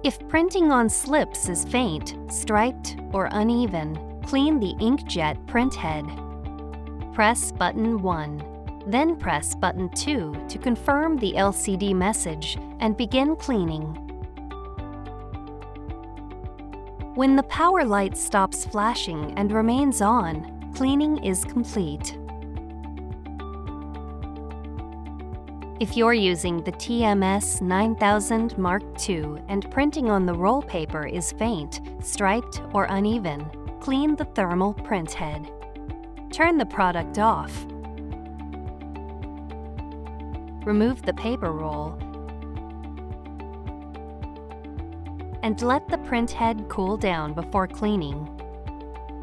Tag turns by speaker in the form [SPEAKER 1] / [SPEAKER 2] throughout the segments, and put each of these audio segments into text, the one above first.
[SPEAKER 1] If printing on slips is faint, striped, or uneven, clean the inkjet print head. Press button 1, then press button 2 to confirm the LCD message and begin cleaning. When the power light stops flashing and remains on, cleaning is complete. If you're using the TM-S9000II and printing on the roll paper is faint, striped, or uneven, clean the thermal print head. Turn the product off. Remove the paper roll and let the print head cool down before cleaning.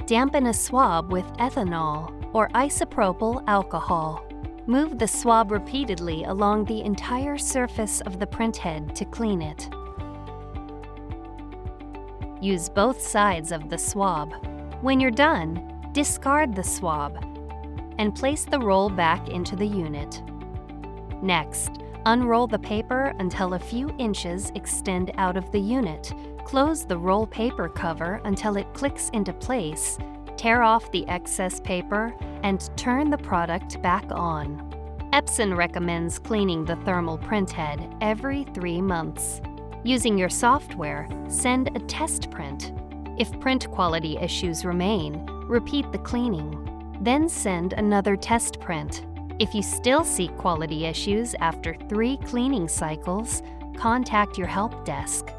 [SPEAKER 1] Dampen a swab with ethanol or isopropyl alcohol. Move the swab repeatedly along the entire surface of the print head to clean it. Use both sides of the swab. When you're done, discard the swab and place the roll back into the unit. Next, unroll the paper until a few inches extend out of the unit. Close the roll paper cover until it clicks into place. Tear off the excess paper and turn the product back on. Epson recommends cleaning the thermal print head every 3 months. Using your software, send a test print. If print quality issues remain, repeat the cleaning. Then send another test print. If you still see quality issues after 3 cleaning cycles, contact your help desk.